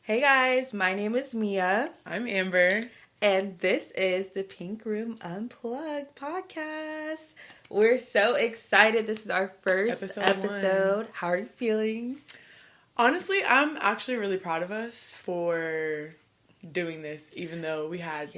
Hey guys, my name is Mia. I'm Amber. And this is the Pink Room Unplugged podcast. We're so excited. This is our first episode. How are you feeling? Honestly, I'm actually really proud of us for doing this, even though we had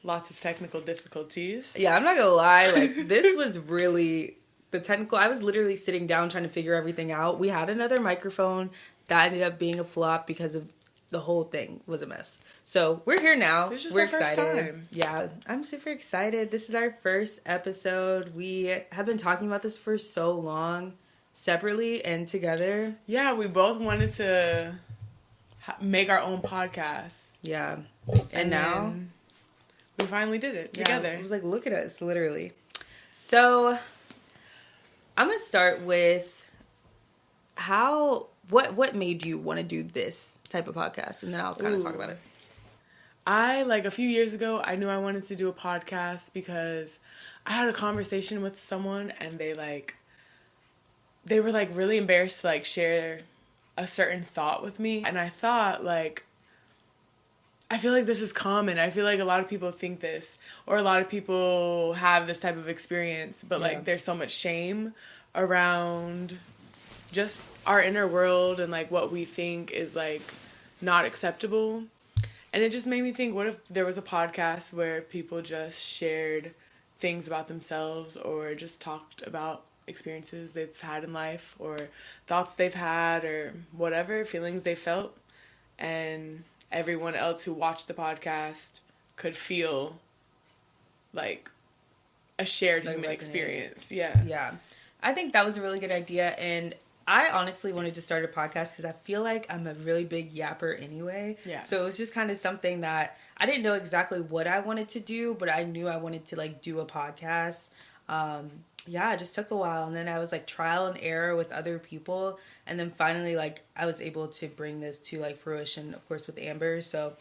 lots of technical difficulties. Yeah, I'm not gonna lie. This was really the technical. I was literally sitting down trying to figure everything out. We had another microphone that ended up being a flop because of the whole thing was a mess. So we're here now. This is we're our excited. First time. Yeah, I'm super excited. This is our first episode. We have been talking about this for so long, separately and together. Yeah, we both wanted to make our own podcast. Yeah, and now we finally did it together. It was like, look at us, literally. So I'm gonna start with what made you want to do this type of podcast, and then I'll kind of talk about it. A few years ago, I knew I wanted to do a podcast because I had a conversation with someone and they were really embarrassed to share a certain thought with me. And I thought I feel like this is common. I feel like a lot of people think this, or a lot of people have this type of experience, but there's so much shame around just our inner world and what we think is not acceptable. And it just made me think, what if there was a podcast where people just shared things about themselves or just talked about experiences they've had in life or thoughts they've had or whatever, feelings they felt, and everyone else who watched the podcast could feel like a shared human experience. Yeah. I think that was a really good idea, and I honestly wanted to start a podcast because I feel like I'm a really big yapper anyway. Yeah. So it was just kind of something that I didn't know exactly what I wanted to do, but I knew I wanted to do a podcast. It just took a while, and then I was trial and error with other people, and then finally I was able to bring this to fruition, of course, with Amber. So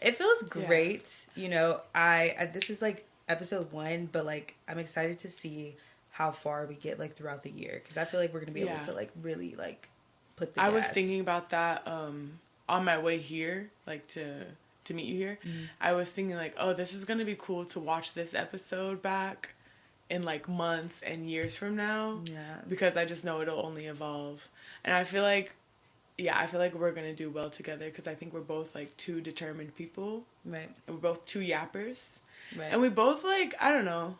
it feels great. Yeah. This is episode 1, but I'm excited to see how far we get throughout the year, because I feel like we're gonna be able to really put the gas. I was thinking about that on my way here, to meet you here. Mm-hmm. I was thinking this is gonna be cool to watch this episode back in months and years from now. Yeah, because I just know it'll only evolve, and I feel like we're gonna do well together, because I think we're both two determined people, right? And we're both two yappers, right? And we both I don't know,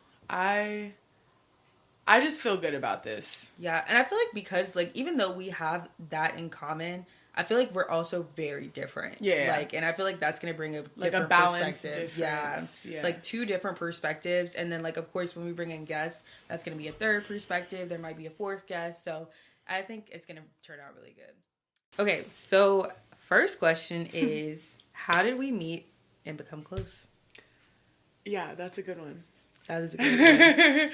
I just feel good about this. Yeah, and I feel because even though we have that in common, I feel we're also very different. Yeah. And I feel that's gonna bring a different perspective. Yeah. Two different perspectives, and then of course when we bring in guests, that's gonna be a third perspective. There might be a fourth guest, so I think it's gonna turn out really good. Okay, so first question is, how did we meet and become close? Yeah, that's a good one. That is a good one.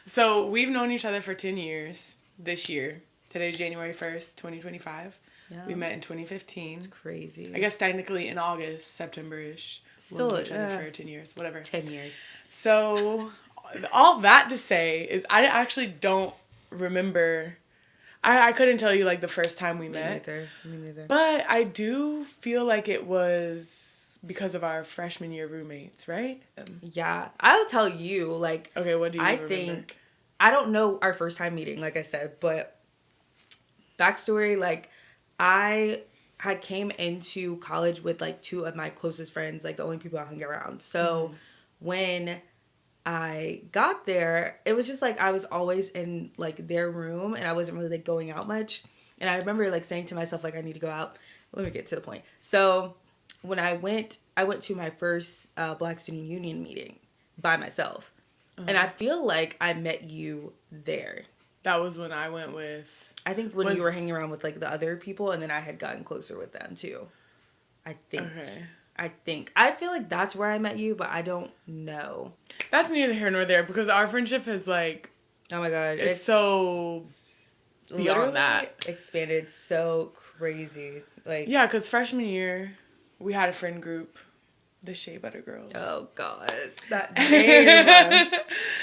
So we've known each other for 10 years this year. Today's January 1st, 2025. Yeah. We met in 2015. It's crazy. I guess technically in August, September-ish. Still we've known each other for 10 years, whatever. 10 years. So all that to say is I actually don't remember. I couldn't tell you the first time we met. Me neither. But I do feel it was because of our freshman year roommates, right? Yeah. I'll tell you, okay, what do you remember? think, I don't know our first time meeting, like I said, but backstory, I had came into college with, two of my closest friends, the only people I hung around. So when I got there, it was just, I was always in, their room, and I wasn't really, going out much. And I remember, saying to myself, I need to go out. Let me get to the point. So when I went to my first Black Student Union meeting by myself. Uh-huh. And I feel I met you there. That was when I went with... I think when you were hanging around with, the other people, and then I had gotten closer with them, too. I think. Okay. I feel that's where I met you, but I don't know. That's neither here nor there, because our friendship has, oh my God. It's so beyond that. Expanded so crazy. Yeah, because freshman year, we had a friend group, the Shea Butter Girls. Oh, God. That name.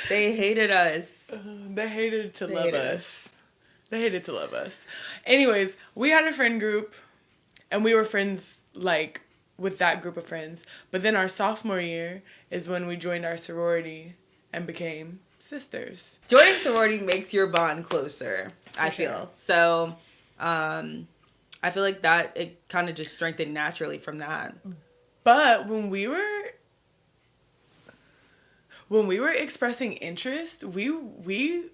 They hated us. They hated to love us. They hated to love us. Anyways, we had a friend group, and we were friends, like, with that group of friends. But then our sophomore year is when we joined our sorority and became sisters. Joining sorority makes your bond closer, I feel. So, I feel like that, it kind of just strengthened naturally from that. But when we were expressing interest, we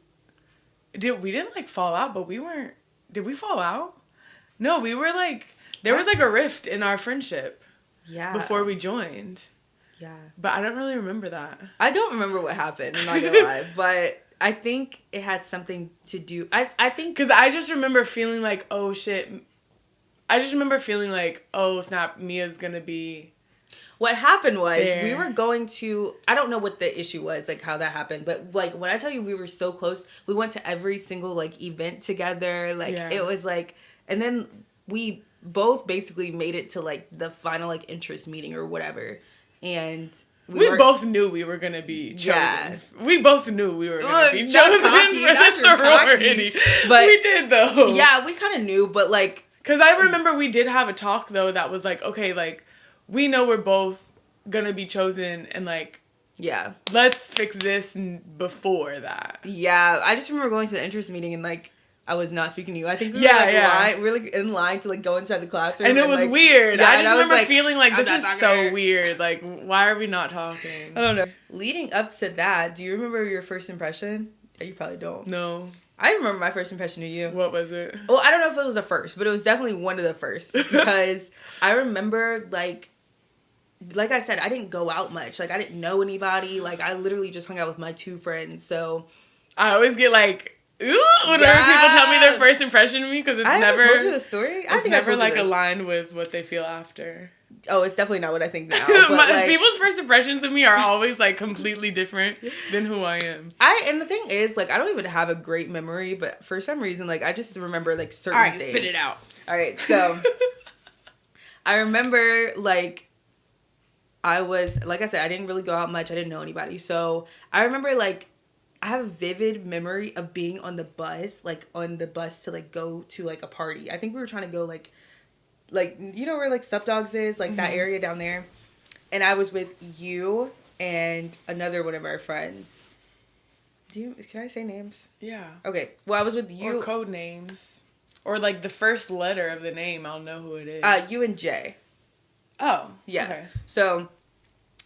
didn't like fall out, but we weren't. Did we fall out? No, we were like, there was like a rift in our friendship. Yeah. Before we joined. Yeah. But I don't really remember that. I don't remember what happened, I'm not gonna lie, but I think it had something to do. I think because I just remember feeling like, oh shit. I just remember feeling like, oh snap, Mia's gonna be. What happened was there. we were going to. I don't know what the issue was, like how that happened, but like when I tell you we were so close, we went to every single like event together. Like it was like, and then we both basically made it to like the final like interest meeting or whatever, and we both knew we were gonna be chosen. Yeah. We both knew we were gonna be chosen for the sorority. But we did though. Yeah, we kind of knew, but like, because I remember we did have a talk though that was like, okay, like we know we're both gonna be chosen, and like, yeah, let's fix this before that. Yeah, I just remember going to the interest meeting and like, I was not speaking to you. I think we were like in line to like go inside the classroom. And it was like, weird. Yeah, I just remember feeling like, this is so weird. Like, why are we not talking? I don't know. Leading up to that, do you remember your first impression? You probably don't. No. I remember my first impression of you. What was it? Well, I don't know if it was the first, but it was definitely one of the first. Because I remember like I said, I didn't go out much. Like, I didn't know anybody. Like, I literally just hung out with my two friends. So I always get like, ooh, whenever people tell me their first impression of me, because it's never. I told you the story. I think never like aligned with what they feel after. Oh, it's definitely not what I think now. But like, people's first impressions of me are always like completely different than who I am. And the thing is, like, I don't even have a great memory, but for some reason, like, I just remember like certain things. Spit it out. All right, so I remember like I was, like I said, I didn't really go out much. I didn't know anybody, so I remember like. I have a vivid memory of being on the bus to like go to like a party. I think we were trying to go like you know where like Sup Dogs is, like that area down there. And I was with you and another one of our friends. Can I say names? Yeah. Okay. Well, I was with you. Or code names. Or like the first letter of the name, I'll know who it is. You and Jay. Oh. Yeah. Okay. So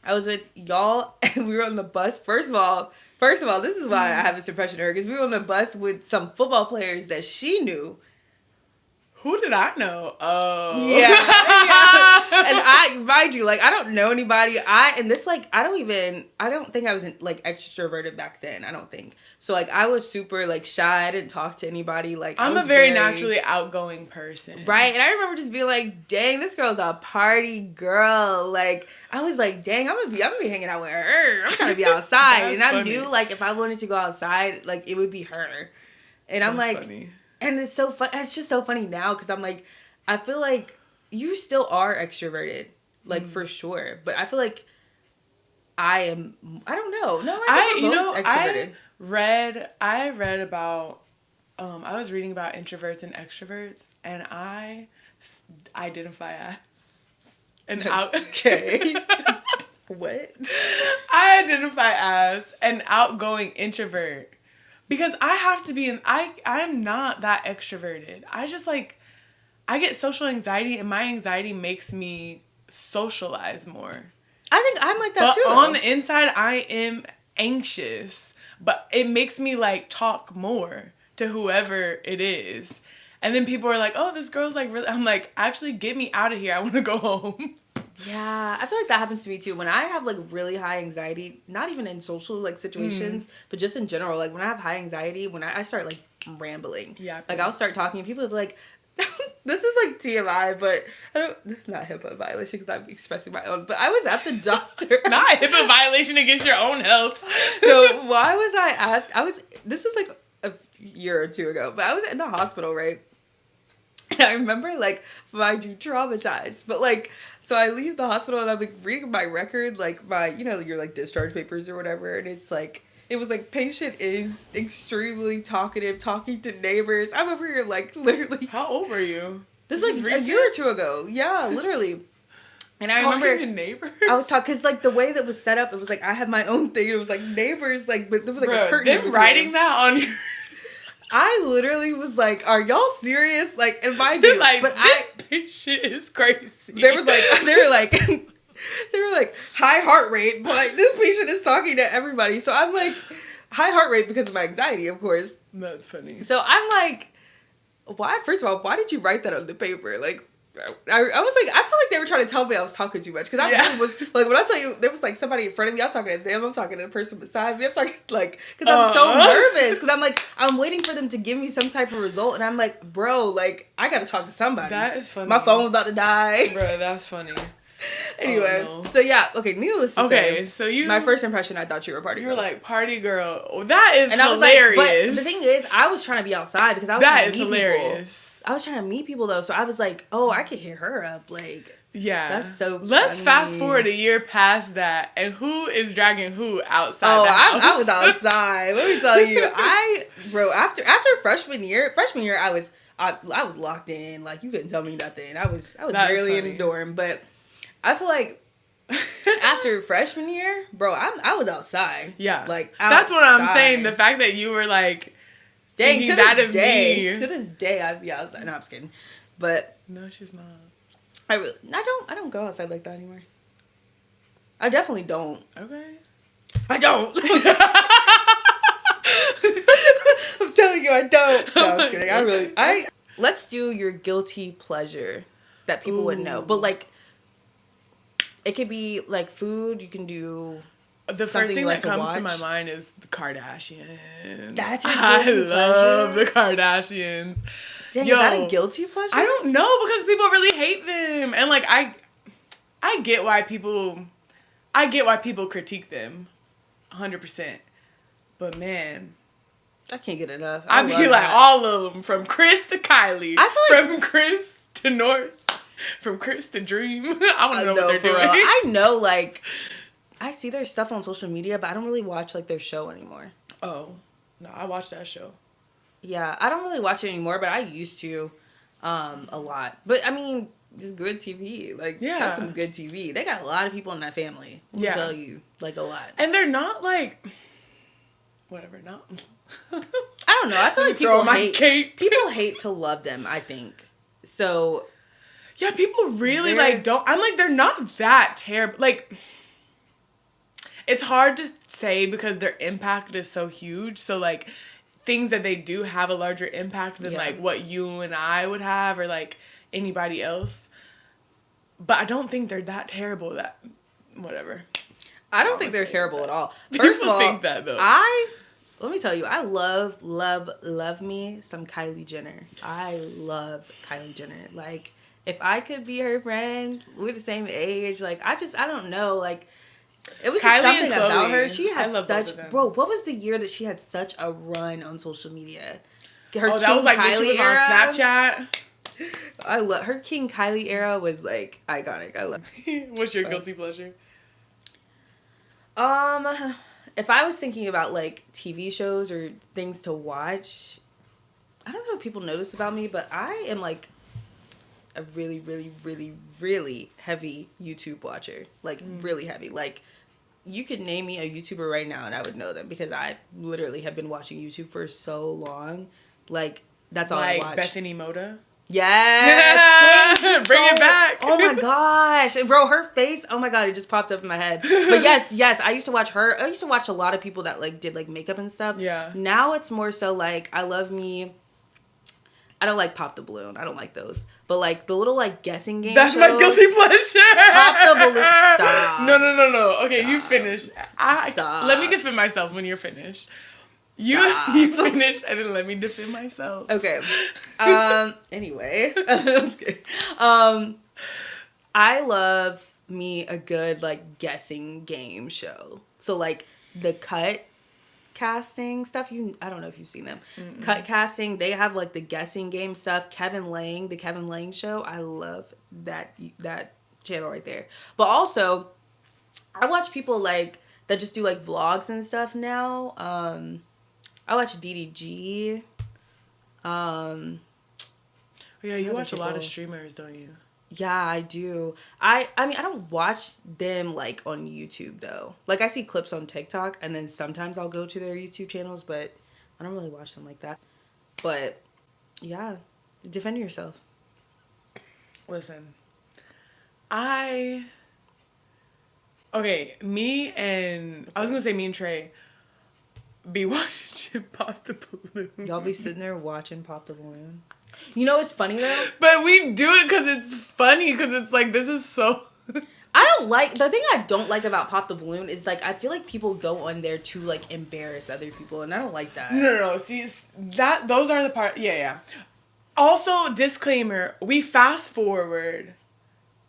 I was with y'all and we were on the bus. First of all, this is why I have this impression of her, because we were on the bus with some football players that she knew. Who did I know? Oh. Yeah. And mind you, like, I don't know anybody. I don't think I was like extroverted back then. I don't think. So like, I was super like shy. I didn't talk to anybody. Like, I'm a very naturally outgoing person. Right. And I remember just being like, dang, this girl's a party girl. Like, I was like, dang, I'm gonna be hanging out with her. I'm trying to be outside. And I knew like if I wanted to go outside, like it would be her. And I'm like, funny. And it's so fun. It's just so funny now because I'm like, I feel like you still are extroverted, like for sure. But I feel like I am. I don't know. No, extroverted. I read about. I was reading about introverts and extroverts, and I identify as an out. Okay. What? I identify as an outgoing introvert. Because I have to be I'm not that extroverted. I just like, I get social anxiety and my anxiety makes me socialize more. I think I'm like that too. But on the inside, I am anxious. But it makes me like talk more to whoever it is. And then people are like, oh, this girl's like really, I'm like, actually get me out of here. I want to go home. Yeah, I feel like that happens to me too. When I have like really high anxiety, not even in social like situations, but just in general, like when I have high anxiety, when I start like rambling, like I'll start talking and people will be like, this is like TMI, but this is not HIPAA violation because I'm expressing my own, but I was at the doctor. Not HIPAA violation against your own health. So why was this is like a year or two ago, but I was in the hospital, right? And I remember, like, mind you, traumatized. But, like, so I leave the hospital and I'm, like, reading my record, like, your, like, discharge papers or whatever. And it's, like, it was, like, patient is extremely talkative, talking to neighbors. I'm over here, like, literally. How old were you? This is like a year or two ago. Yeah, literally. And I remember to neighbors. I was talking because like the way that was set up, it was like I had my own thing. It was like neighbors, like but there was like a curtain. Them writing that on your. I literally was like, "Are y'all serious?" Like, and mind you, like, but this shit is crazy. They were like, high heart rate, but like this patient is talking to everybody. So I'm like, high heart rate because of my anxiety, of course. That's funny. So I'm like, why? First of all, why did you write that on the paper? Like, I was like, I feel like they were trying to tell me I was talking too much because I really was like, when I tell you there was like somebody in front of me, I'm talking to them, I'm talking to the person beside me, I'm talking like because I'm so nervous because I'm like I'm waiting for them to give me some type of result and I'm like, bro, like I got to talk to somebody. That is funny. My phone's about to die. Bro, that's funny. Anyway, so yeah, okay. Needless to say, so my first impression, I thought you were a party girl. You're like party girl. Oh, that is and I was hilarious. like, but the thing is, I was trying to be outside because I was trying to meet hilarious. People. I was trying to meet people though, so I was like, oh, I could hit her up. Like, yeah, that's so. Let's funny. fast forward a year past that, and who is dragging who outside? I was outside. Let me tell you, after freshman year, I was locked in. Like you couldn't tell me nothing. I was barely in the dorm, but I feel like. After freshman year, bro, I was outside. Yeah, like that's what I'm saying. The fact that you were like, dang, to this day, I'd be outside. No, I'm just kidding. But no, she's not. I don't go outside like that anymore. I definitely don't. Okay. I don't. I'm telling you, I don't. No, I'm just kidding. Let's do your guilty pleasure that people would know, but like. It could be like food. You can do. The first thing that comes to my mind is the Kardashians. That's your I guilty love pleasure? the Kardashians. Dang, is that a guilty pleasure? I don't know because people really hate them, and like I get why people critique them, 100%. But man, I can't get enough. I be like all of them from Chris to Kylie. I feel like from Chris to North. From Chris to Dream. I want to know what they're doing. I know, like, I see their stuff on social media, but I don't really watch, like, their show anymore. Oh. No, I watch that show. Yeah, I don't really watch it anymore, but I used to a lot. But, I mean, it's good TV. Like, that's some good TV. They got a lot of people in that family. Let me tell you. Like, a lot. And they're not, like... Whatever, not... I don't know. I feel like people hate to love them, I think. So... Yeah, people really, like, don't... I'm like, they're not that terrible. Like, it's hard to say because their impact is so huge. So, like, things that they do have a larger impact than, like, what you and I would have or, like, anybody else. But I don't think they're that terrible that... Whatever. I don't think they're terrible at all. First of all, think that, though. Let me tell you, I love me some Kylie Jenner. I love Kylie Jenner. Like... If I could be her friend, we're the same age. Like, I don't know. Like, it was just something about her. She had bro, what was the year that she had such a run on social media? Her King that was like Kylie when she was era. on Snapchat. I love her King Kylie era was like iconic. I love What's your guilty pleasure? If I was thinking about like TV shows or things to watch, I don't know if people notice about me, but I am like a really, really, really, really heavy YouTube watcher. Like, really heavy. Like, you could name me a YouTuber right now and I would know them because I literally have been watching YouTube for so long. Like, that's all I watch. Like Bethany Moda? Yes! Bring it back. Oh my gosh. Bro, her face, oh my god, it just popped up in my head. But yes, I used to watch her. I used to watch a lot of people that, like, did, like, makeup and stuff. Yeah. Now it's more so, like, I love me... I don't like Pop the Balloon. I don't like those. But, like, the little, like, guessing game That's shows, my guilty pleasure. Pop the Balloon. Stop. No. Okay, stop. You finish. Stop. Let me defend myself when you're finished. You finish, and then let me defend myself. Okay. Anyway. That's good. I love me a good, like, guessing game show. So, like, the Cut casting stuff, I don't know if you've seen them. Mm-mm. Cut casting, they have like the guessing game stuff. The Kevin Lang show, I love that channel right there. But also I watch people like that just do like vlogs and stuff now. I watch DDG. Are Yeah, you other watch a lot of people. streamers, don't you? Yeah, I do. I mean, I don't watch them like on YouTube though. Like I see clips on TikTok and then sometimes I'll go to their YouTube channels, but I don't really watch them like that. But yeah, defend yourself. Listen, I okay. I was gonna say me and Trey be watching Pop the Balloon. Y'all be sitting there watching Pop the Balloon. You know what's funny though? But we do it because it's funny. Because it's like this is so. I don't like the thing I don't like about Pop the Balloon is like I feel like people go on there to like embarrass other people and I don't like that. No. See that those are the part. Yeah. Also, disclaimer: we fast forward.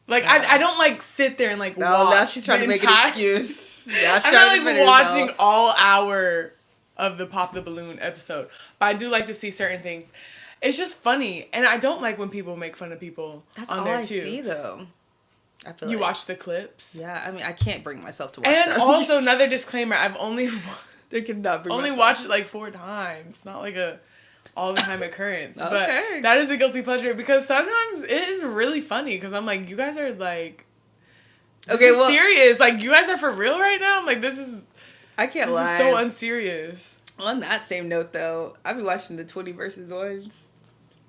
Like I don't like sit there and like No, watch. now she's trying to make an excuse. Yeah, I'm not like watching all hour of the Pop the Balloon episode, but I do like to see certain things. It's just funny, and I don't like when people make fun of people That's on all there I too. see though. I feel You like, watch the clips. Yeah, I mean I can't bring myself to watch And that. also another disclaimer: I've only I cannot bring only myself. watched it like 4 times. Not like a all the time occurrence. Okay. But that is a guilty pleasure because sometimes it is really funny because I'm like, you guys are like, this Okay, is well, serious. Like, you guys are for real right now? I'm like, this is lie. so unserious. On that same note though, I be watching the 20 versus ones.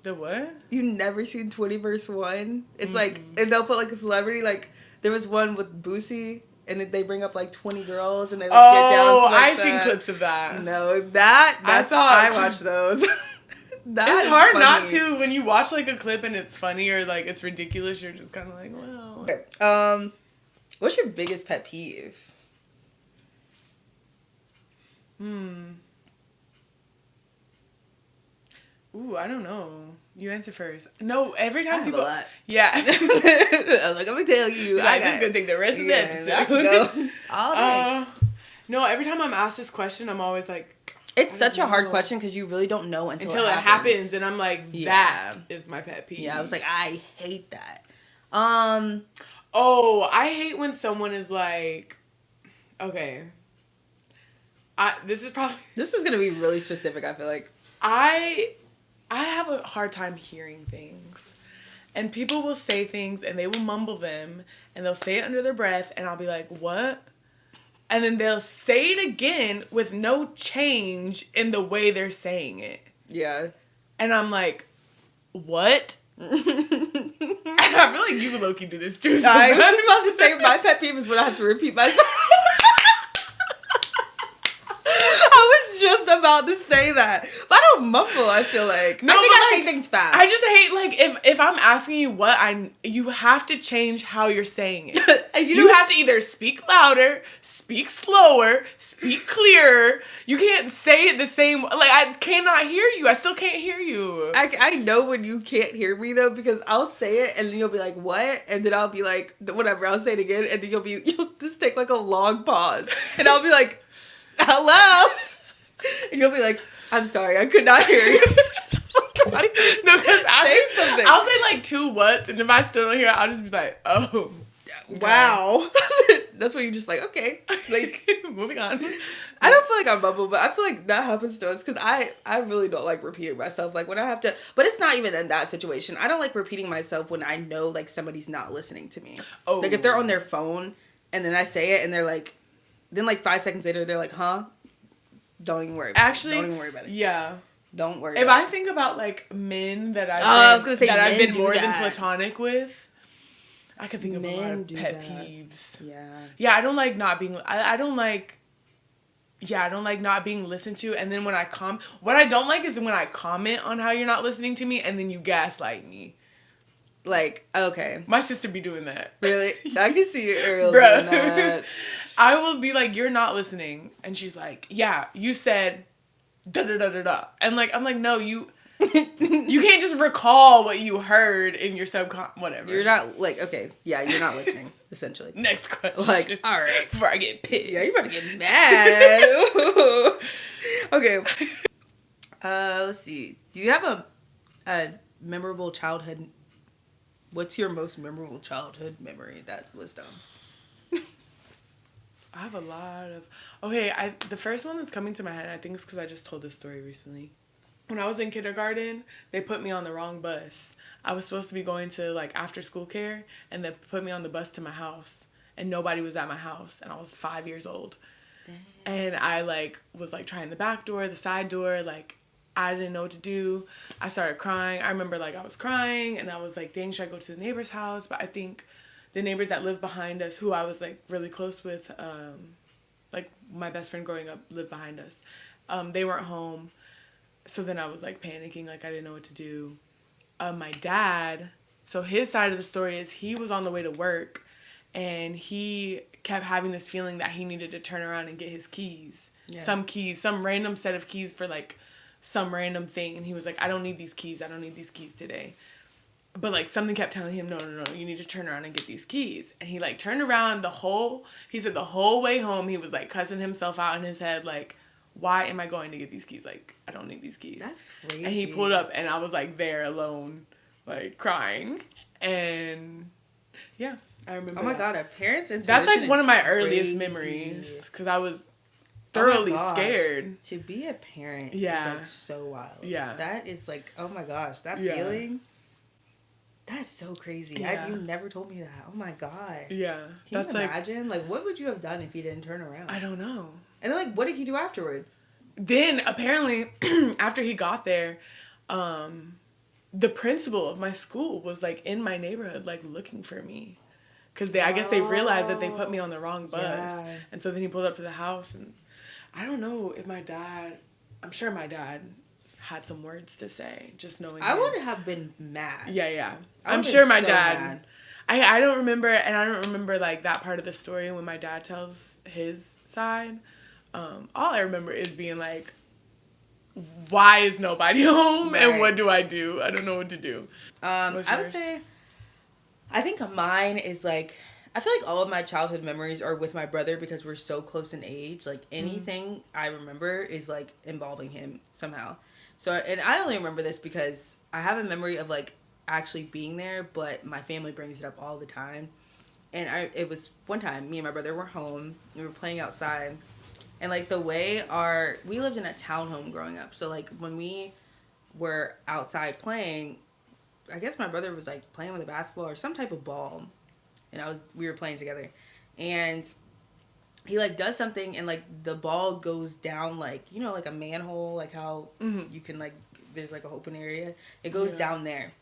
The what? You never seen 20 verse 1? It's like, and they'll put like a celebrity, like, there was one with Boosie, and they bring up like 20 girls, and they like, get down to like I've seen clips of that. No, I watch those. It's hard funny. Not to, when you watch like a clip and it's funny or like it's ridiculous, you're just kind of like, well. Okay. What's your biggest pet peeve? Ooh, I don't know. You answer first. No, every time people. A lot. Yeah. I was like, I'm gonna tell you. Like, this is gonna take the rest of the episode. Go all day. No, every time I'm asked this question, I'm always like, it's such a hard question because you really don't know until it happens, and I'm like, that is my pet peeve. Yeah, I was like, I hate that. Oh, I hate when someone is like, okay. This is gonna be really specific. I feel like I have a hard time hearing things, and people will say things and they will mumble them and they'll say it under their breath, and I'll be like, what? And then they'll say it again with no change in the way they're saying it. Yeah. And I'm like, what? And I feel like you low-key do this too. So I was about to say my pet peeve is when I have to repeat myself. I was just about to say that. But I don't mumble, I feel like. No, I say things fast. I just hate, like, if I'm asking you what you have to change how you're saying it. You have to either speak louder, speak slower, speak clearer. You can't say it the same. Like, I cannot hear you. I still can't hear you. I know when you can't hear me, though, because I'll say it, and then you'll be like, what? And then I'll be like, whatever, I'll say it again, and then you'll just take, like, a long pause. And I'll be like, hello? And you'll be like, I'm sorry, I could not hear you. No, because I'll say, like, 2 whats, and if I still don't hear it, I'll just be like, oh. Wow. That's when you're just like, okay. Like, moving on. I don't feel like I'm bubble, but I feel like that happens to us because I really don't like repeating myself. Like when I have to, but it's not even in that situation. I don't like repeating myself when I know like somebody's not listening to me. Oh. Like if they're on their phone and then I say it and they're like, then like 5 seconds later they're like, huh? Don't even worry. Don't even worry about it. Yeah. Don't worry. If I think about like men that I've been more than platonic with, I could think of a lot of pet peeves. Yeah. Yeah, I don't like not being. I don't like not being listened to. And then when what I don't like is when I comment on how you're not listening to me, and then you gaslight me. Like, okay. My sister be doing that. Really? I can see Ariel doing that. I will be like, you're not listening, and she's like, yeah, you said da da da da da, and like I'm like, no, you can't just recall what you heard in your whatever. You're not like, okay, yeah, you're not listening, essentially. Next question. Like, all right. Before I get pissed. Yeah, you're about to get mad. Okay. Let's see. Do you have a memorable childhood? What's your most memorable childhood memory that was done? I have a lot of... Okay, the first one that's coming to my head, I think it's because I just told this story recently. when I was in kindergarten, they put me on the wrong bus. I was supposed to be going to like after school care, and they put me on the bus to my house, and nobody was at my house, and I was 5 years old. Dang. And I like was like trying the back door, the side door, like I didn't know what to do. I started crying. I remember like I was crying, and I was like, dang, should I go to the neighbor's house? But I think the neighbors that lived behind us, who I was like really close with, like my best friend growing up lived behind us. They weren't home. So then I was like panicking, like I didn't know what to do. My dad, so his side of the story is he was on the way to work, and he kept having this feeling that he needed to turn around and get his keys. Yeah. Some keys, some random set of keys for like some random thing. And he was like, I don't need these keys. I don't need these keys today. But like something kept telling him, no, you need to turn around and get these keys. And he like turned around he said the whole way home, he was like cussing himself out in his head, like, why am I going to get these keys? Like, I don't need these keys. That's crazy. And he pulled up, and I was like there alone, like crying. And yeah, I remember. Oh my God, a parent's intuition. That's like one of my crazy. Earliest memories, because I was thoroughly scared. To be a parent is like so wild. Yeah. That is like, oh my gosh, that feeling. That's so crazy. Yeah. You never told me that. Oh my God. Yeah. Can you imagine? Like, what would you have done if he didn't turn around? I don't know. And then, like, what did he do afterwards? Then, apparently, after he got there, the principal of my school was, like, in my neighborhood, like, looking for me. Because I guess they realized that they put me on the wrong bus. Yeah. And so then he pulled up to the house, and I don't know if I'm sure my dad had some words to say, just knowing I would have been mad. Yeah. I'm sure my dad... I don't remember, and I don't remember, like, that part of the story when my dad tells his side. All I remember is being like, why is nobody home? Right. And what do? I don't know what to do. I would say, I think mine is like, I feel like all of my childhood memories are with my brother because we're so close in age. Like anything I remember is like involving him somehow. So, and I only remember this because I have a memory of like actually being there, but my family brings it up all the time. And it was one time, me and my brother were home, we were playing outside, and like the way we lived in a townhome growing up, so like when we were outside playing, I guess my brother was like playing with a basketball or some type of ball, and we were playing together, and he like does something, and like the ball goes down, like, you know, like a manhole, like how you can like, there's like an open area, it goes down there.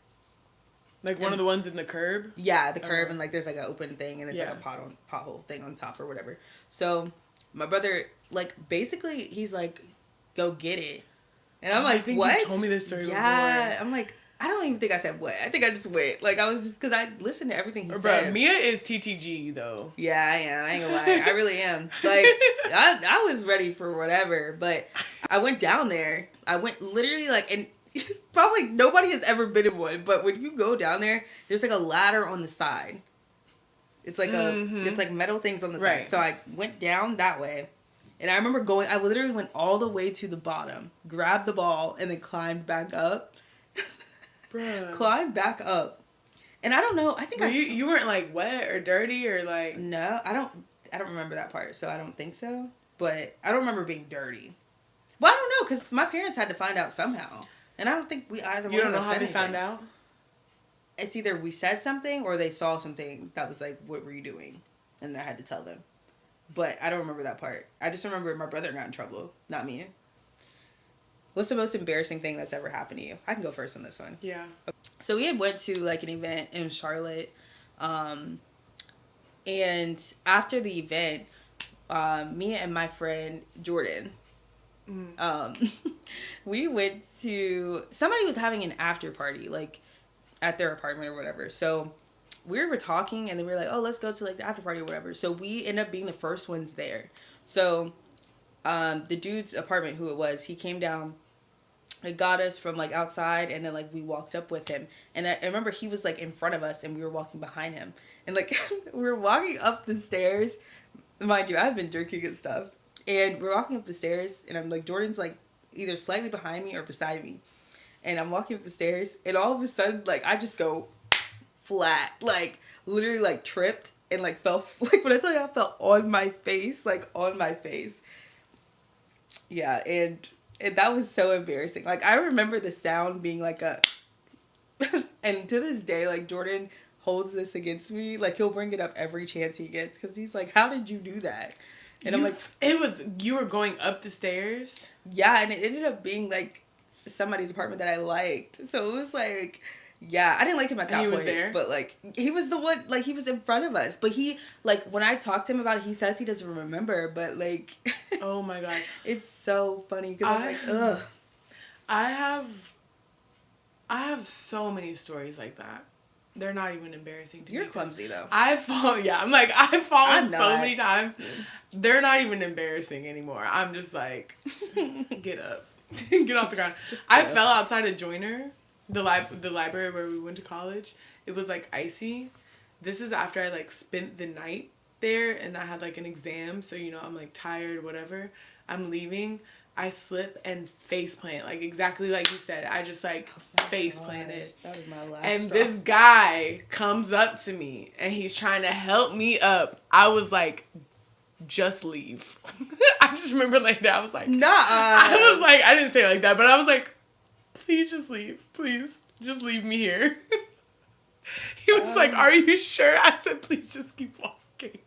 Like one of the ones in the curb? Yeah, the curb, and like there's like an open thing, and it's like a pothole thing on top or whatever. So my brother, like, basically he's like, go get it. And I'm like, what? You told me this story before. I'm like, I don't even think I said what. I think I just went. Like, I was just, because I listened to everything he said. Bro, Mia is TTG, though. Yeah, I am. I ain't gonna lie. I really am. Like, I was ready for whatever, but I went down there. I went literally, like, and probably nobody has ever been in one, but when you go down there, there's like a ladder on the side. It's like it's like metal things on the side. So I went down that way, and I remember I literally went all the way to the bottom, grabbed the ball, and then climbed back up. Bruh. Climbed back up. And I don't know, I think you weren't like wet or dirty or like... No, I don't remember that part, so I don't think so. But I don't remember being dirty. Well, I don't know, because my parents had to find out somehow. And I don't think we either. You don't know how they found out? It's either we said something or they saw something that was like, what were you doing? And I had to tell them. But I don't remember that part. I just remember my brother got in trouble, not me. What's the most embarrassing thing that's ever happened to you? I can go first on this one. Yeah. So we had went to like an event in Charlotte. And after the event, me and my friend Jordan, we went to, somebody was having an after party, like at their apartment or whatever. So we were talking, and then we were like, oh, let's go to like the after party or whatever. So we ended up being the first ones there. So the dude's apartment, who it was, he came down, it got us from like outside, and then like we walked up with him, and I remember he was like in front of us and we were walking behind him, and like we were walking up the stairs. Mind you, I've been drinking and stuff, and we're walking up the stairs, and I'm like, Jordan's like either slightly behind me or beside me, and I'm walking up the stairs, and all of a sudden, like, I just go flat, like literally like tripped and like fell, like when I tell you I fell on my face, like on my face. Yeah, and And that was so embarrassing. Like, I remember the sound being like a, and to this day, like, Jordan holds this against me. Like, he'll bring it up every chance he gets because he's like, how did you do that? And I'm like, you were going up the stairs? yeah, and it ended up being like somebody's apartment that I liked. So it was like, yeah, I didn't like him at that he was point, there? but like he was the one, like he was in front of us. But he, like, when I talked to him about it, he says he doesn't remember, but like, oh my god, it's so funny because I'm like, ugh. I have so many stories like that. They're not even embarrassing to me. You're clumsy though. I've fallen so many times. They're not even embarrassing anymore. I'm just like, get up. Get off the ground. I fell outside of Joyner, the library where we went to college. It was like icy. This is after I like spent the night there and I had like an exam, so you know I'm like tired, whatever. I'm leaving. I slip and face plant, like exactly like you said. I just like face planted. That was my last and straw. This guy comes up to me and he's trying to help me up. I was like, just leave. I just remember like that. I was like, nah. I didn't say it like that, but I was like, please just leave. Please just leave me here. He was like, are you sure? I said, please just keep walking.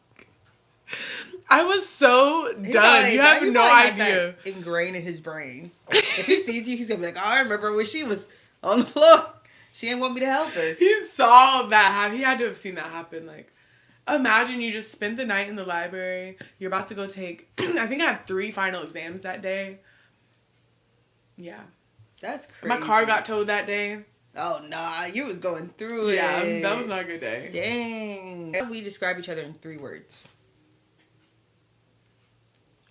I was so done. You have no idea. Ingrained in his brain. If he sees you, he's gonna be like, oh, I remember when she was on the floor. She didn't want me to help her. He saw that happen. He had to have seen that happen. Like, imagine you just spent the night in the library. You're about to go take, I think I had 3 final exams that day. Yeah. That's crazy. My car got towed that day. Oh, nah. You was going through it. Yeah, that was not a good day. Dang. How do we describe each other in 3 words?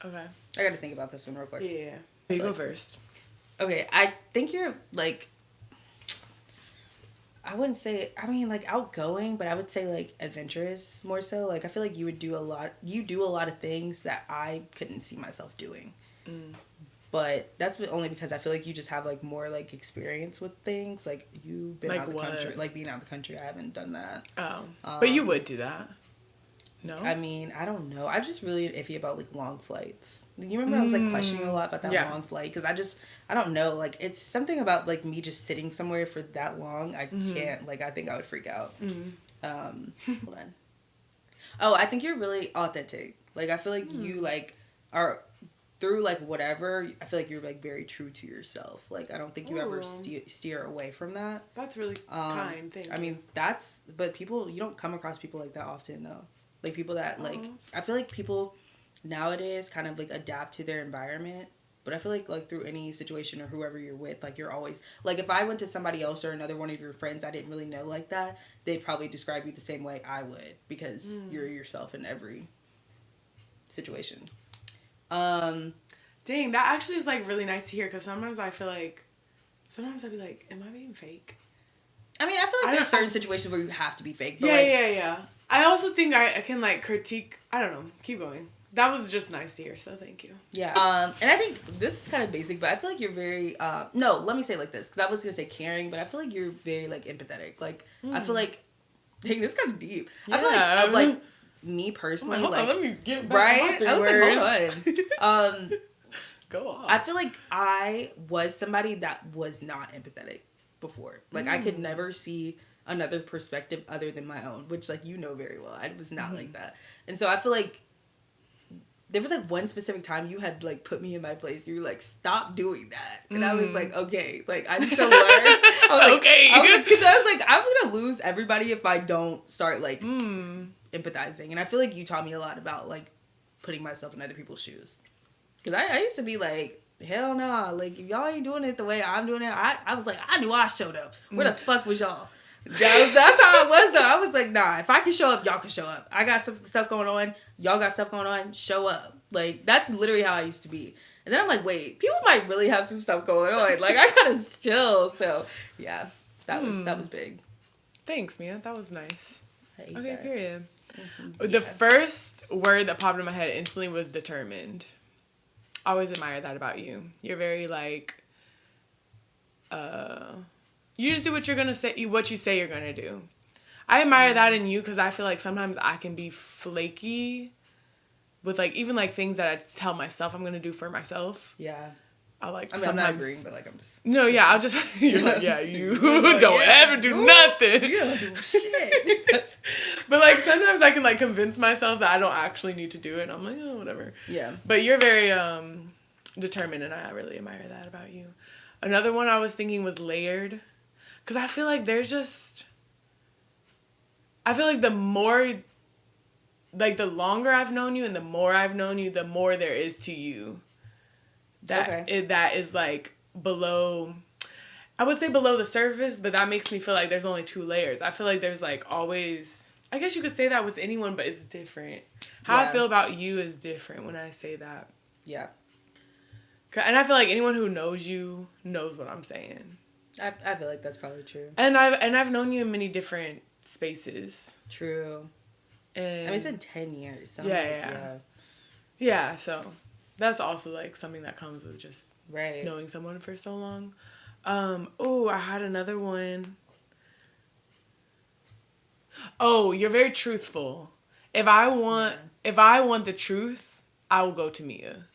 Okay. I gotta think about this one real quick. Yeah. You go first. Okay, I think you're, like, I wouldn't say, I mean, like, outgoing, but I would say, like, adventurous more so. Like, I feel like you do a lot of things that I couldn't see myself doing. Mm. But that's only because I feel like you just have, like, more, like, experience with things. Like, you've been out of the country. Like, being out of the country, I haven't done that. Oh. But you would do that. No? I mean, I don't know. I'm just really iffy about, like, long flights. You remember I was, like, questioning a lot about that long flight? Because I don't know. Like, it's something about, like, me just sitting somewhere for that long. I can't. Like, I think I would freak out. Hold on. Oh, I think you're really authentic. Like, I feel like you, like, are, through, like, whatever, I feel like you're, like, very true to yourself. Like, I don't think you ever steer away from that. That's really kind. Thank you. I mean, but people, you don't come across people like that often, though. Like, people that, like, I feel like people nowadays kind of, like, adapt to their environment. But I feel like through any situation or whoever you're with, like, you're always, like, if I went to somebody else or another one of your friends I didn't really know like that, they'd probably describe you the same way I would. Because you're yourself in every situation. Dang, that actually is, like, really nice to hear. Because sometimes I feel like, I'd be like, am I being fake? I mean, I feel like there's certain situations where you have to be fake. But yeah. I also think I can, like, critique. I don't know. Keep going. That was just nice to hear, so thank you. Yeah. And I think this is kind of basic, but I feel like you're very, no, let me say it like this, because I was going to say caring, but I feel like you're very, like, empathetic. Like, I feel like, dang, this is kind of deep. Yeah. I feel like, me personally, hold like, on, let me get back right? I was like, hold on. Go on. I feel like I was somebody that was not empathetic before. Like, I could never see another perspective other than my own, which, like, you know very well. I was not like that. And so I feel like there was, like, one specific time you had, like, put me in my place. You were like, stop doing that. And I was like, okay. Like, I need to learn. I was like, okay. Because I was like, I'm going to lose everybody if I don't start, like, empathizing. And I feel like you taught me a lot about, like, putting myself in other people's shoes. Because I used to be like, hell no. Nah. Like, if y'all ain't doing it the way I'm doing it, I was like, I knew I showed up. Where the fuck was y'all? That's how it was, though. I was like, nah, if I can show up, y'all can show up. I got some stuff going on. Y'all got stuff going on. Show up. Like, that's literally how I used to be. And then I'm like, wait, people might really have some stuff going on. Like, I gotta chill. So, yeah, that was big. Thanks, Mia. That was nice. Okay, that. period. Mm-hmm. The first word that popped in my head instantly was determined. I always admire that about you. You're very, like, you just do what you're gonna say, what you say you're gonna do. I admire that in you because I feel like sometimes I can be flaky with, like, even, like, things that I tell myself I'm gonna do for myself. Yeah. I like I mean, sometimes. I'm not agreeing, but like I'm just. No, yeah, I'll just. You're like, yeah, you like, don't yeah, ever do nothing. You don't do shit. But like sometimes I can like convince myself that I don't actually need to do it. And I'm like, oh, whatever. Yeah. But you're very determined, and I really admire that about you. Another one I was thinking was layered, because I feel like there's just. I feel like the more. Like the longer I've known you and the more I've known you, the more there is to you. That is like below, I would say below the surface, but that makes me feel like there's only 2 layers. I feel like there's like always, I guess you could say that with anyone, but it's different. How I feel about you is different when I say that. Yeah. And I feel like anyone who knows you knows what I'm saying. I feel like that's probably true. And I've known you in many different spaces. True. And I mean, it's been 10 years. So yeah, so that's also like something that comes with just right. knowing someone for so long. I had another one. Oh, you're very truthful. If I want the truth, I will go to Mia.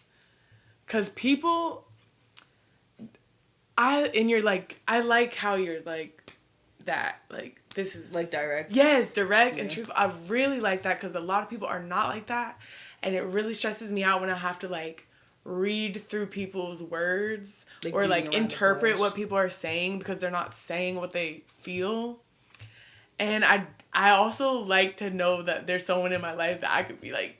'Cause people, you're like, I like how you're like that. Like, this is like direct. Yes, direct and truthful. I really like that because a lot of people are not like that. And it really stresses me out when I have to like read through people's words or like interpret what people are saying because they're not saying what they feel. And I also like to know that there's someone in my life that I could be like,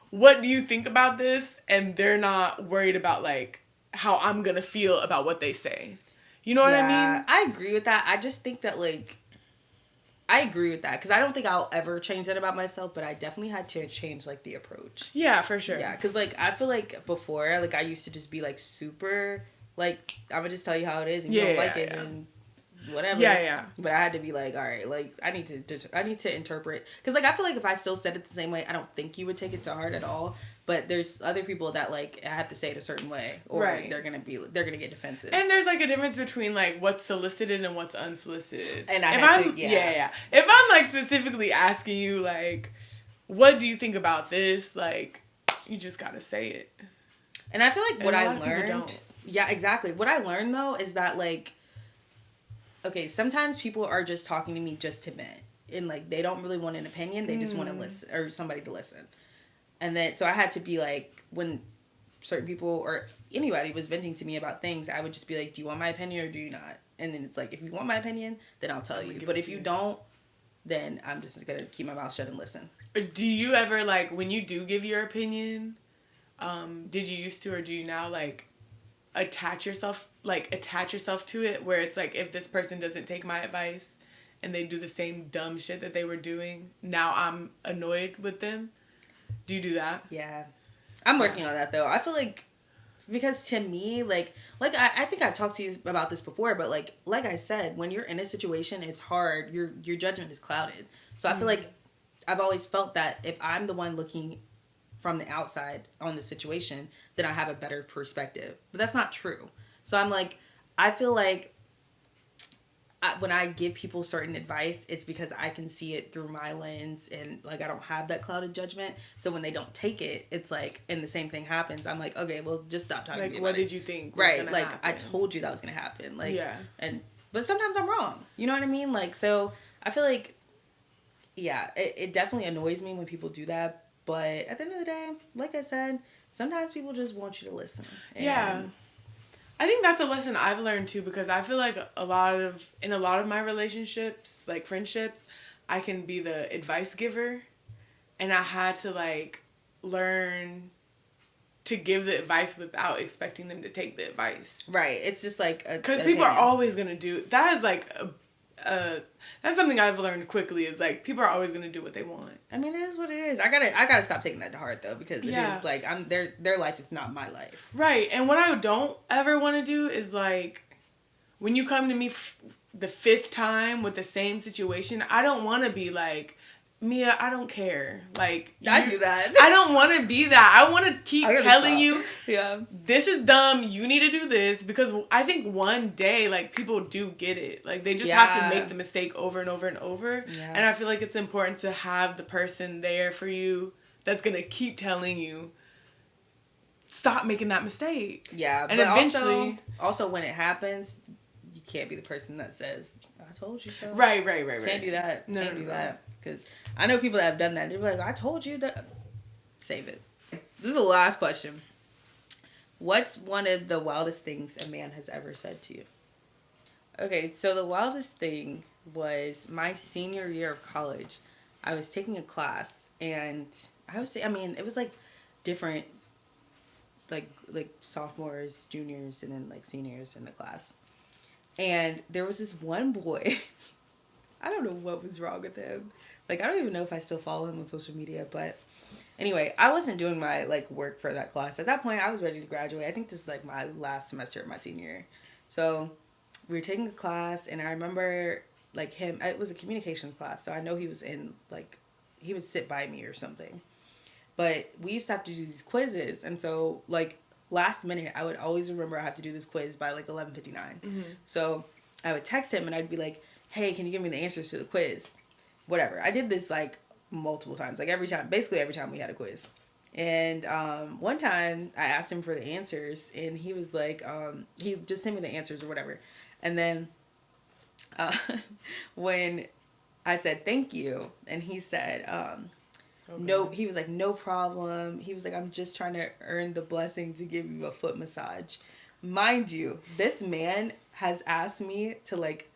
what do you think about this? And they're not worried about like how I'm going to feel about what they say. You know what I mean? I agree with that. I just think that like, I agree with that because I don't think I'll ever change that about myself, but I definitely had to change like the approach. Yeah, for sure. Yeah, because like I feel like before, like I used to just be like super, like I'm gonna just tell you how it is, and you don't like it, and whatever. Yeah. But I had to be like, all right, like I need to interpret because like I feel like if I still said it the same way, I don't think you would take it to heart at all. But there's other people that like I have to say it a certain way, or they're gonna get defensive. And there's like a difference between like what's solicited and what's unsolicited. And if I'm like specifically asking you like, what do you think about this? Like, you just gotta say it. And I feel like what I learned. Yeah, exactly. What I learned though is that like, okay, sometimes people are just talking to me just to vent, and like they don't really want an opinion; they just want to listen or somebody to listen. And then, so I had to be like, when certain people or anybody was venting to me about things, I would just be like, do you want my opinion or do you not? And then it's like, if you want my opinion, then I'll tell you. But if you don't, then I'm just going to keep my mouth shut and listen. Do you ever, like, when you do give your opinion, did you used to or do you now, like, attach yourself to it? Where it's like, if this person doesn't take my advice and they do the same dumb shit that they were doing, now I'm annoyed with them? Do you do that? Yeah. I'm working on that, though. I feel like, because to me, like I think I've talked to you about this before, but like I said, when you're in a situation, it's hard. Your judgment is clouded. So I feel like I've always felt that if I'm the one looking from the outside on the situation, then I have a better perspective. But that's not true. So I'm like, I feel like when I give people certain advice, it's because I can see it through my lens and like I don't have that clouded judgment. So when they don't take it, it's like, and the same thing happens, I'm like, okay, well, just stop talking to me about what did you think? Right, like happen? I told you that was gonna happen. Like, but sometimes I'm wrong. You know what I mean? Like, so I feel like, yeah, it definitely annoys me when people do that. But at the end of the day, like I said, sometimes people just want you to listen. And I think that's a lesson I've learned too, because I feel like in a lot of my relationships, like friendships, I can be the advice giver, and I had to like learn to give the advice without expecting them to take the advice. Right. It's just like because people are always gonna do that. Is like that's something I've learned quickly. Is like people are always gonna do what they want. I mean, it is what it is. I gotta stop taking that to heart though, because it is like their life is not my life. Right. And what I don't ever want to do is like when you come to me the 5th time with the same situation, I don't want to be like, Mia, I don't care. Like, I do that. I don't want to be that. I want to keep telling you, this is dumb. You need to do this, because I think one day, like, people do get it. Like, they just have to make the mistake over and over and over. Yeah. And I feel like it's important to have the person there for you that's going to keep telling you, stop making that mistake. Yeah, And but eventually, also when it happens, you can't be the person that says, "I told you so." right. Can't do that. No, Can't no, do no. that. Because I know people that have done that. They're like, "I told you that." Save it. This is the last question. What's one of the wildest things a man has ever said to you? Okay, so the wildest thing was my senior year of college. I was taking a class, and I mean, it was like different, like sophomores, juniors, and then like seniors in the class. And there was this one boy. I don't know what was wrong with him. Like, I don't even know if I still follow him on social media, but anyway, I wasn't doing my like work for that class. At that point, I was ready to graduate. I think this is like my last semester of my senior year. So we were taking a class, and I remember like him. It was a communications class, so I know he was in like he would sit by me or something. But we used to have to do these quizzes, and so like last minute, I would always remember I have to do this quiz by like 11:59. Mm-hmm. So I would text him, and I'd be like, "Hey, can you give me the answers to the quiz?" Whatever. I did this like multiple times, like basically every time we had a quiz. And one time I asked him for the answers, and he was like, he just sent me the answers or whatever. And then uh, when I said thank you, and he said, Okay. no, he was like, no problem. He was like, I'm just trying to earn the blessing to give you a foot massage. Mind you, this man has asked me to like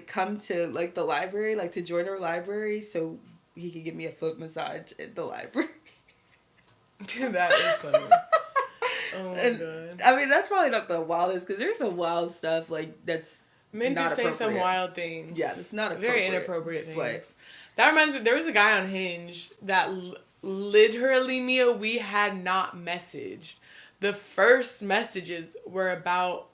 come to like the library, like to join our library so he could give me a foot massage at the library. Dude, that is funny. Oh my god. I mean, that's probably not the wildest because there's some wild stuff like that's Men not do say some appropriate. wild things. Yeah, that's not very appropriate, inappropriate things. but- That reminds me, there was a guy on Hinge that literally, Mia, we had not messaged. The first messages were about,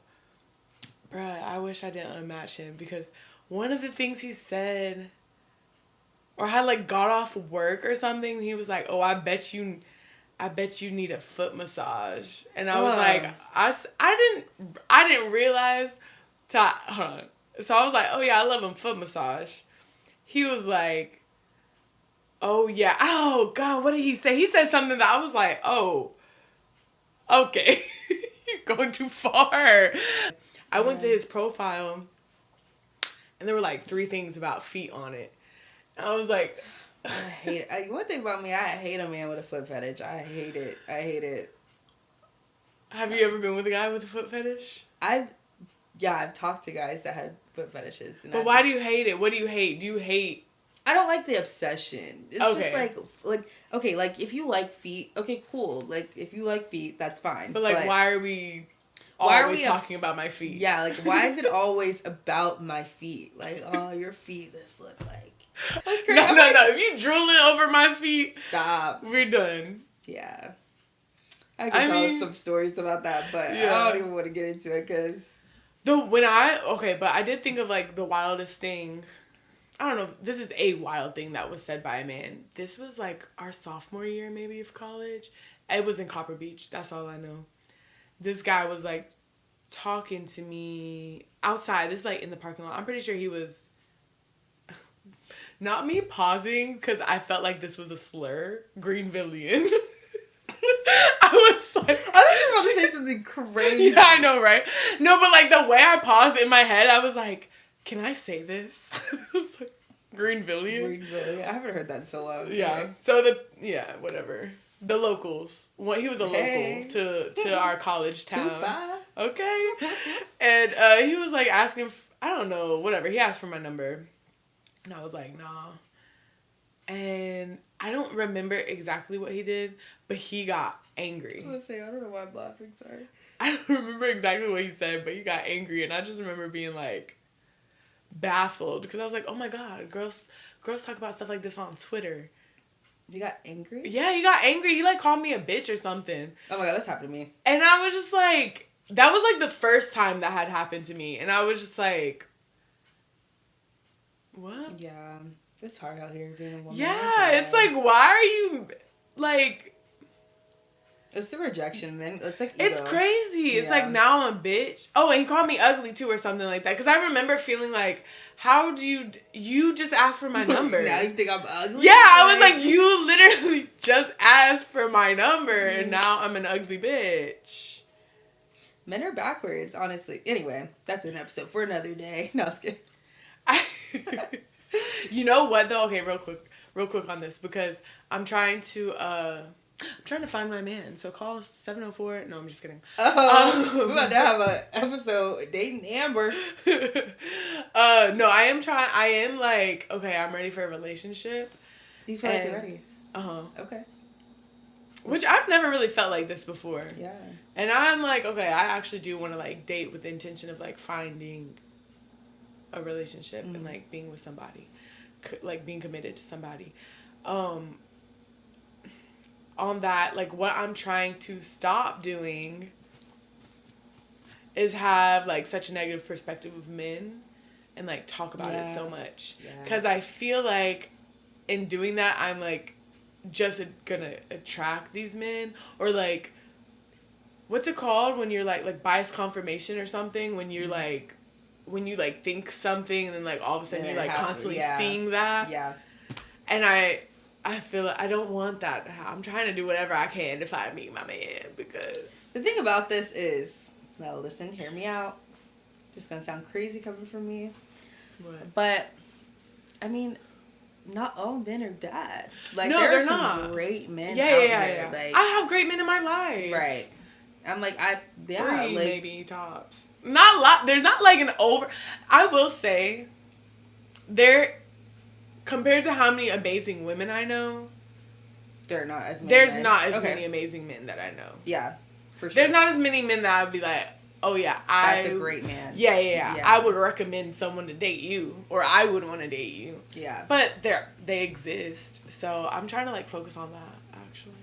bruh, I wish I didn't unmatch him because one of the things he said, or had like got off work or something, he was like, "Oh, I bet you need a foot massage," and I was like, I didn't realize. Hold on. So I was like, "Oh yeah, I love him foot massage." He was like, "Oh yeah, oh god, what did he say?" He said something that I was like, "Oh, okay, you're going too far." I went to his profile, and there were like 3 things about feet on it. And I was like, I hate it. One thing about me, I hate a man with a foot fetish. I hate it. I hate it. "Have you ever been with a guy with a foot fetish?" I've talked to guys that had foot fetishes. And But why do you hate it? What do you hate? Do you hate? I don't like the obsession. It's Okay. just like okay, like if you like feet, okay, cool. Like if you like feet, that's fine. But like, why are we talking about my feet? Yeah, like why is it always about my feet? Like, oh, your feet just look like. That's crazy. No. If you drooling over my feet, Stop. we're done. Yeah. I can tell some stories about that, but yeah. I don't even want to get into it because. But I did think of like the wildest thing. I don't know. This is a wild thing that was said by a man. This was like our sophomore year, maybe, of college. It was in Copper Beach. That's all I know. This guy was like talking to me outside. This is like in the parking lot. I'm pretty sure he was. Not me pausing because I felt like this was a slur. Greenvillian. I was like, I thought you were about to say something crazy. Yeah, I know, right? No, but like the way I paused in my head, I was like, can I say this? I was like, Greenvillian. I haven't heard that in so long. Yeah. So whatever. The locals. Well, he was a local to our college town. 2-5. Okay. And he was like asking, I don't know, whatever. He asked for my number. And I was like, nah. And I don't remember exactly what he did, but he got angry. I was say, I don't know why I'm laughing, sorry. I don't remember exactly what he said, but he got angry, and I just remember being like baffled because I was like, "Oh my god, girls talk about stuff like this on Twitter." You got angry? Yeah, he got angry. He like called me a bitch or something. Oh my god, that's happened to me. And I was just like, that was like the first time that had happened to me, and I was just like, what? Yeah, it's hard out here being a woman. Yeah, it's like, why are you like? It's the rejection, man. It's like ego. It's crazy. It's like, now I'm a bitch. Oh, and he called me ugly too or something like that. Because I remember feeling like, how do you just asked for my number? Now you think I'm ugly? Yeah, I was like, you literally just asked for my number and now I'm an ugly bitch. Men are backwards, honestly. Anyway, that's an episode for another day. No, it's good. You know what though? Okay, real quick on this, because I'm trying to find my man. So call 704. No, I'm just kidding. We're about to have an episode dating Amber. No, I am like, okay, I'm ready for a relationship. Do you feel like you're ready? Okay. Which I've never really felt like this before. Yeah. And I'm like, okay, I actually do want to like date with the intention of like finding a relationship and like being with somebody, like being committed to somebody. On that, like what I'm trying to stop doing is have like such a negative perspective of men and like talk about it so much. Because I feel like in doing that, I'm like just gonna attract these men, or like, what's it called when you're like bias confirmation or something, when you're like, when you like think something and then like all of a sudden you're like constantly seeing that. Yeah. And I feel like I don't want that. I'm trying to do whatever I can to find me my man, because the thing about this is, now listen, hear me out. This is gonna sound crazy coming from me. What? But I mean, not all men are bad. Like, no, there are not. great men yeah, out there. Yeah. Like, I have great men in my life. Right. I'm like, 3 like, maybe tops. Not a lot. There's not like an over. I will say, compared to how many amazing women I know, there's not as many amazing men that I know. Yeah, for sure. There's not as many men that I would be like, oh yeah, that's a great man. Yeah. I would recommend someone to date you, or I would want to date you. Yeah. But they exist, so I'm trying to like focus on that actually.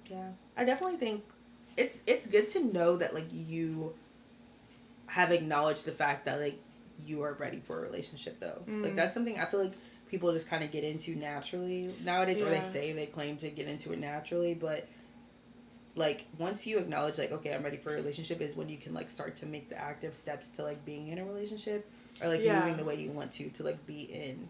Yeah, I definitely think it's good to know that like you have acknowledged the fact that like you are ready for a relationship though. Like that's something I feel like people just kind of get into naturally nowadays, or they claim to get into it naturally, but like once you acknowledge like, okay, I'm ready for a relationship, is when you can like start to make the active steps to like being in a relationship, or like moving the way you want to like be in.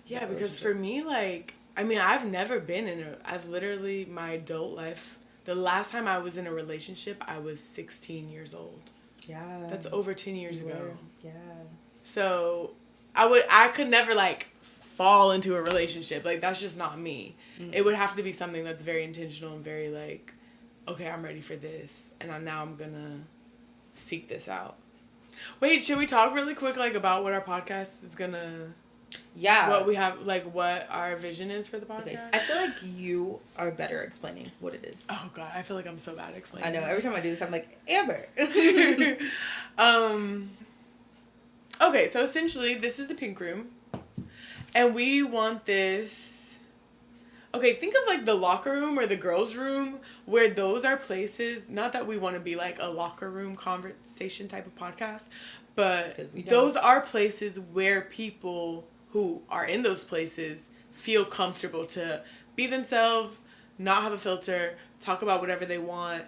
Yeah, because for me, like, I mean, I've never been I've literally, my adult life, the last time I was in a relationship, I was 16 years old. Yeah. That's over 10 years ago. Yeah. So I could never like fall into a relationship. Like, that's just not me. Mm-hmm. It would have to be something that's very intentional and very like, okay, I'm ready for this, and now I'm gonna seek this out. Wait, should we talk really quick like about what our podcast is gonna? Yeah. What we have, like, what our vision is for the podcast. Okay, I feel like you are better explaining what it is. Oh God, I feel like I'm so bad at explaining. I know. Every time I do this, I'm like, Amber. Okay, so essentially, this is the pink room, and we want this. Okay, think of like the locker room or the girls' room, where those are places. Not that we want to be like a locker room conversation type of podcast, but those are places where people who are in those places feel comfortable to be themselves, not have a filter, talk about whatever they want,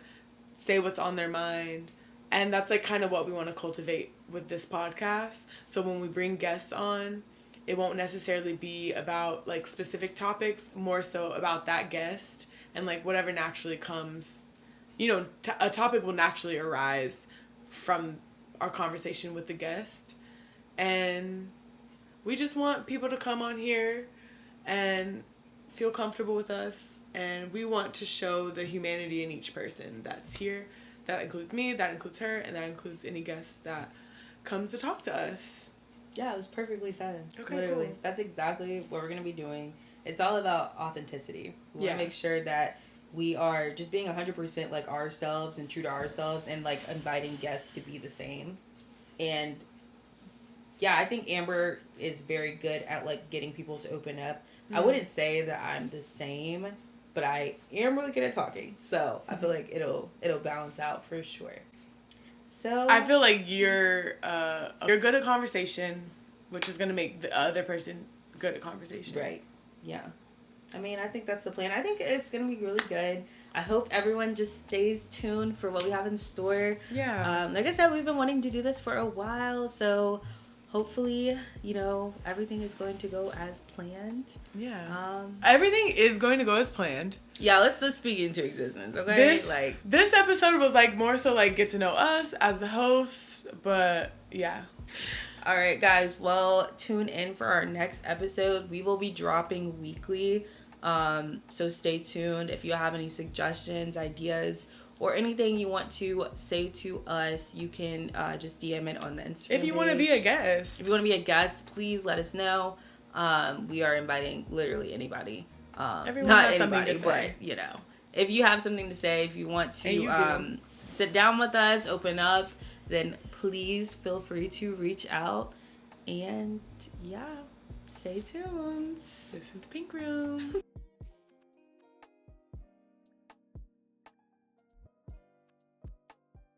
say what's on their mind. And that's like kind of what we want to cultivate with this podcast. So when we bring guests on, it won't necessarily be about like specific topics, more so about that guest and like whatever naturally comes. You know, a topic will naturally arise from our conversation with the guest. And we just want people to come on here and feel comfortable with us. And we want to show the humanity in each person that's here. That includes me, that includes her, and that includes any guest that comes to talk to us. Yeah, it was perfectly said. Okay, literally. cool. That's exactly what we're going to be doing. It's all about authenticity. We want to make sure that we are just being 100% like ourselves and true to ourselves, and like inviting guests to be the same. And yeah, I think Amber is very good at like getting people to open up. Mm-hmm. I wouldn't say that I'm the same, but I am really good at talking. So I feel like it'll balance out for sure. So I feel like you're good at conversation, which is gonna make the other person good at conversation. Right. Yeah. I mean, I think that's the plan. I think it's gonna be really good. I hope everyone just stays tuned for what we have in store. Yeah. Like I said, we've been wanting to do this for a while, so hopefully, everything is going to go as planned. Yeah. Everything is going to go as planned. Yeah, let's just speak into existence, okay? This episode was like more so like get to know us as the host, but yeah. All right, guys. Well, tune in for our next episode. We will be dropping weekly. So stay tuned. If you have any suggestions, ideas, or anything you want to say to us, you can just DM it on the Instagram If you want to be a guest. If you want to be a guest, please let us know. We are inviting literally anybody. Everyone not has anybody, something to say. but if you have something to say, if you want And you to sit down with us, open up, then please feel free to reach out. And yeah, stay tuned. This is the Pink Room.